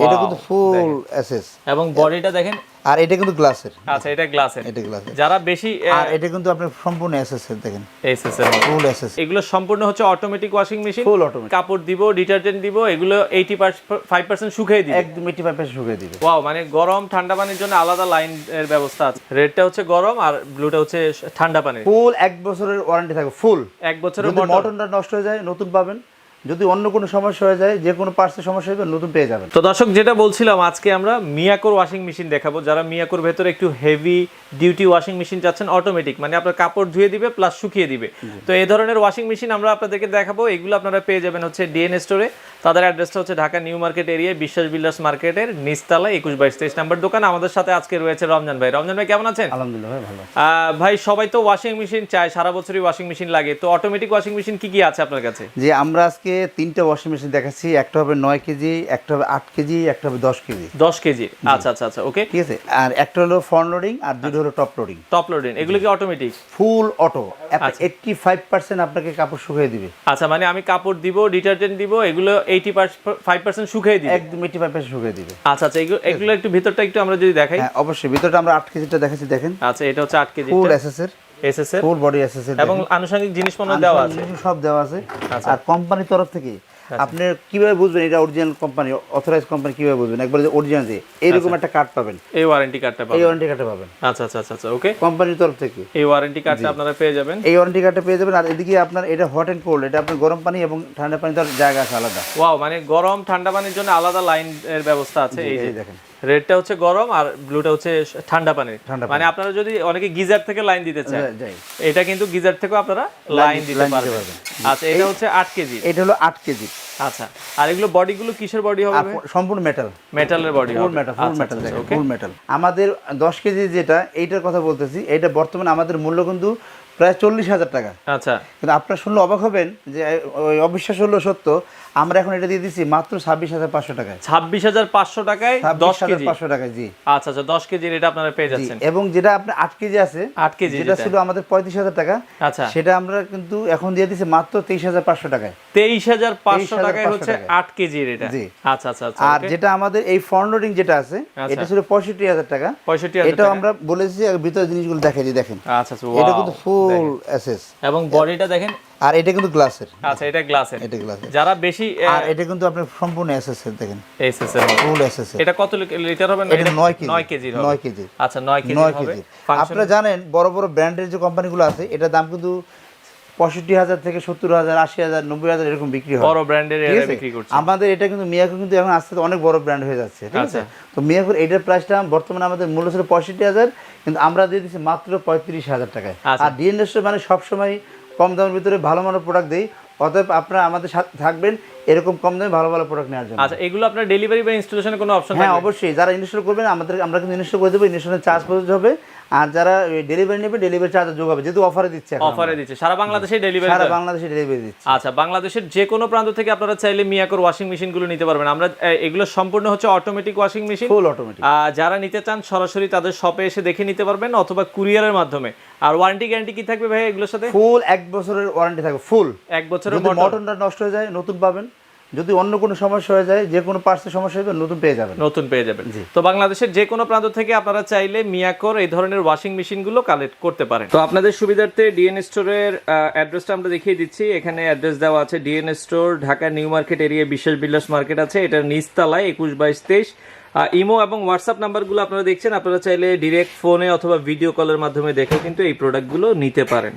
এটা কিন্তু ফুল এসএস এবং বডিটা দেখেন, আর এটা কিন্তু গ্লাসের। আচ্ছা এটা গ্লাসের, এটা গ্লাসের। যারা বেশি আর এটা কিন্তু আপনি সম্পূর্ণ এসএস এর দেখেন, এসএস এর ফুল এসএস। এগুলো সম্পূর্ণ হচ্ছে automatic washing machine, full automatic. কাপড় দিব, ডিটারজেন্ট দিব, এগুলো 85% শুকিয়ে দিবে, একদম 85% শুকিয়ে দিবে। ওয়াও, মানে গরম ঠান্ডা পানির জন্য আলাদা লাইন এর ব্যবস্থা আছে। রেডটা হচ্ছে গরম আর ব্লুটা হচ্ছে ঠান্ডা পানি। ফুল 1 বছরের ওয়ারেন্টি থাকবে, ফুল 1 বছরের। যদি মোটরটা নষ্ট হয়ে যায় নতুন পাবেন, যদি অন্য কোনো সমস্যা হয়ে যায়, যে কোনো পার্টসের সমস্যা হবে নতুন পেয়ে যাবেন। তো দর্শক, যেটা বলছিলাম, আজকে আমরা মিয়াকোর ওয়াশিং মেশিন দেখাবো। যারা মিয়াকোর ভেতরে একটু হেভি ডিউটি ওয়াশিং মেশিন চাচ্ছেন, অটোমেটিক, মানে আপনার কাপড় ধুয়ে দিবে প্লাস শুকিয়ে দিবে, তো এই ধরনের ওয়াশিং মেশিন আমরা আপনাদেরকে দেখাবো। এগুলো আপনারা পেয়ে যাবেন হচ্ছে ডিএন স্টোরে। তাদের অ্যাড্রেসটা হচ্ছে ঢাকা নিউ মার্কেট এরিয়ায় বিশ্বাস বিল্ডার্স মার্কেটের নিচতলায় 21-22-23 নাম্বার দোকান। আমাদের সাথে আজকে রয়েছে রমজান ভাই। রমজান ভাই কেমন আছেন? আলহামদুলিল্লাহ ভাই ভালো। ভাই, সবাই তো ওয়াশিং মেশিন চায়, সারা বছরই ওয়াশিং মেশিন লাগে, তো অটোমেটিক ওয়াশিং মেশিন কি কি আছে আপনার কাছে? যে আমরা আজকে 3টা ওয়াশিং মেশিন দেখাচ্ছি, একটা হবে 9 কেজি, একটা হবে 8 কেজি, একটা হবে 10 কেজি। 10 কেজি, আচ্ছা আচ্ছা আচ্ছা, ওকে, ঠিক আছে। আর একটা হলো ফ্রন্ট লোডিং আর দুটো হলো টপ লোডিং। টপ লোডিং এগুলো কি অটোমেটিক? ফুল অটো। 85% আপনাকে কাপড় শুকিয়ে দিবে। আচ্ছা, মানে আমি কাপড় দিব, ডিটারজেন্ট দিব, এগুলো 85% শুকিয়ে দিবে, একদম 85% শুকিয়ে দিবে। আচ্ছা আচ্ছা, এগুলো একটু ভিতরটা একটু আমরা যদি দেখাই। হ্যাঁ অবশ্যই, ভিতরটা আমরা 8 কেজিটা দেখাচ্ছি দেখেন। আচ্ছা, এটা হচ্ছে 8 কেজি, ফুল এসএস এর, ফুল বডি এসএস এর, এবং আনুষঙ্গিক জিনিসপত্র দেওয়া আছে, সব দেওয়া আছে। আর কোম্পানির তরফ থেকে আপনি কিভাবে বুঝবেন এটা অরিজিনাল কোম্পানি, অথরাইজ কোম্পানি কিভাবে বুঝবেন? একবার যে অরিজিনাল যে এরকম একটা কার্ড পাবেন, এই ওয়ারেন্টি কার্ডটা পাবেন, এই ওয়ারেন্টি কার্ডটা পাবেন। আচ্ছা আচ্ছা আচ্ছা, ওকে, কোম্পানির তরফ থেকে এই ওয়ারেন্টি কার্ডটা আপনারা পেয়ে যাবেন, এই ওয়ারেন্টি কার্ডটা পেয়ে যাবেন। আর এদিকে আপনার এটা হট এন্ড কোল্ড, এটা আপনার গরম পানি এবং ঠান্ডা পানি তার জায়গা আছে আলাদা। ওয়াও, মানে গরম ঠান্ডা পানির জন্য আলাদা লাইন এর ব্যবস্থা আছে। এই যে দেখেন, রেডটা হচ্ছে গরম আর ব্লুটা হচ্ছে ঠান্ডা পানি। মানে আপনারা যদি অনেকে গিজার থেকে লাইন দিতে চান, এটা কিন্তু গিজার থেকেও আপনারা লাইন দিতে পারবেন। আচ্ছা, এটা হচ্ছে 8 কেজি, এটা হলো 8 কেজি। আচ্ছা, আর এগুলো বডিগুলো কিসের বডি হবে? সম্পূর্ণ মেটাল, মেটালের body, full metal, full metal দেখেন, ফুল মেটাল। আমাদের 10 কেজি যেটা, এইটার কথা বলতেছি, এটা বর্তমানে আমাদের মূল্য কিন্তু প্রায় 40,000 টাকা। আচ্ছা, কিন্তু আপনারা শুনলে অবাক হবেন যে ওই অবিশ্বাস হলো সত্য, আমরা এখন এটা দিয়ে দিচ্ছি মাত্র 26,500 টাকায়। 26,500 টাকায় 10 কেজি, 500 টাকায়, জি। আচ্ছা আচ্ছা, 10 কেজির এটা আপনারা পেয়ে যাচ্ছেন। এবং যেটা আপনার 8 কেজি আছে, 8 কেজি যেটা ছিল আমাদের 35,000 টাকা, আচ্ছা, সেটা আমরা কিন্তু এখন দিয়ে দিচ্ছি মাত্র 23,500 টাকায়। 23,500 টাকায় হচ্ছে 8 কেজির এটা, জি। আচ্ছা আচ্ছা আচ্ছা। আর যেটা আমাদের এই ফ্রন্ট লোডিং যেটা আছে, এটা ছিল 65,000 টাকা। 65,000 এটা আমরা বলেছি, ভিতরে জিনিসগুলো দেখাই দিই দেখেন। আচ্ছা আচ্ছা, এটা কিন্তু ফুল এসএস, এবং বডিটা দেখেন, আর এটা কিন্তু গ্লাসের। আচ্ছা, এটা গ্লাসের, এটা গ্লাসের। যারা বেশি, আর এটা কিন্তু আপনি সম্পূর্ণ এসএস এর দেখেন, এসএস এর, ফুল এসএস এর। এটা কত লিটার হবে? এটা 9 কেজি, 9 কেজি হবে, 9 কেজি, আচ্ছা 9 কেজি হবে। আপনারা জানেন বড় বড় ব্র্যান্ডের যে কোম্পানিগুলো আছে, এটার দাম কিন্তু 65,000 থেকে 70,000, 80,000, 90,000 এরকম বিক্রি হয়, বড় ব্র্যান্ডের এরা বিক্রি করছে। আমাদের এটা কিন্তু মিয়াকো কিন্তু এখন আস্তে আস্তে অনেক বড় ব্র্যান্ড হয়ে যাচ্ছে, ঠিক আছে। তো মিয়াকোর এটার প্রাইসটা বর্তমানে আমাদের মূল্য ছিল 65,000, কিন্তু আমরা দিয়ে দিচ্ছি মাত্র 35,000 টাকায়। আর ডিএনএস মানে সবসময় কম দামের ভিতরে ভালো মানের প্রোডাক্ট দেই, অতএব আপনারা আমাদের সাথে থাকবেন এরকম কম দামে ভালো ভালো প্রোডাক্ট নেওয়ার জন্য। আচ্ছা, এগুলো আপনার ডেলিভারি বা ইনস্টলেশনের কোনো অপশন? হ্যাঁ অবশ্যই, যারা ইনস্টল করবেন আমরা কিন্তু ইনস্টল করে দেবো, ইনস্টলেশনের চার্জ প্রযোজ্য হবে। আর যারা ডেলিভারি নেবে, ডেলিভারি চার্জ যোগ হবে, যেহেতু অফারে দিচ্ছে, সারা বাংলাদেশে ডেলিভারি, সারা বাংলাদেশে ডেলিভারি দিচ্ছে। আচ্ছা, বাংলাদেশের যে কোনো প্রান্ত থেকে আপনারা চাইলে মিয়াকোর ওয়াশিং মেশিন গুলো নিতে পারবেন। আমরা এগুলো সম্পূর্ণ হচ্ছে automatic washing machine, full automatic. যারা নিতে চান সরাসরি তাদের শপে এসে দেখে নিতে পারবেন, অথবা কুরিয়ারের মাধ্যমে। আর ওয়ারেন্টি গ্যারান্টি কি থাকবে ভাই এগুলোর সাথে? ফুল 1 বছরের ওয়ারেন্টি থাকবে, ফুল 1 বছরের। যদি মোটরটা নষ্ট হয়ে যায় নতুন পাবেন, যদি অন্য কোনো সমস্যা হয়ে যায়, যে কোনো পার্টসের সমস্যা হবে নতুন পেয়ে যাবেন, নতুন পেয়ে যাবেন। তো বাংলাদেশের যে কোনো প্রান্ত থেকে আপনারা চাইলে মিয়াকোর এই ধরনের ওয়াশিং মেশিন গুলো কালেক্ট করতে পারেন। তো আপনাদের সুবিধার্থে ডিএন স্টোরের অ্যাড্রেসটা আমরা দেখিয়ে দিচ্ছি। এখানে অ্যাড্রেস দেওয়া আছে, DNA store Dhaka new market area বিশ্বাস বিল্ডার্স মার্কেট আছে, এটার নিচতলায় 21-22-23। ইমো এবং হোয়াটসঅ্যাপ নাম্বারগুলো আপনারা দেখছেন, আপনারা চাইলে ডিরেক্ট ফোনে অথবা ভিডিও কলের মাধ্যমে দেখে কিন্তু এই প্রোডাক্টগুলো নিতে পারেন।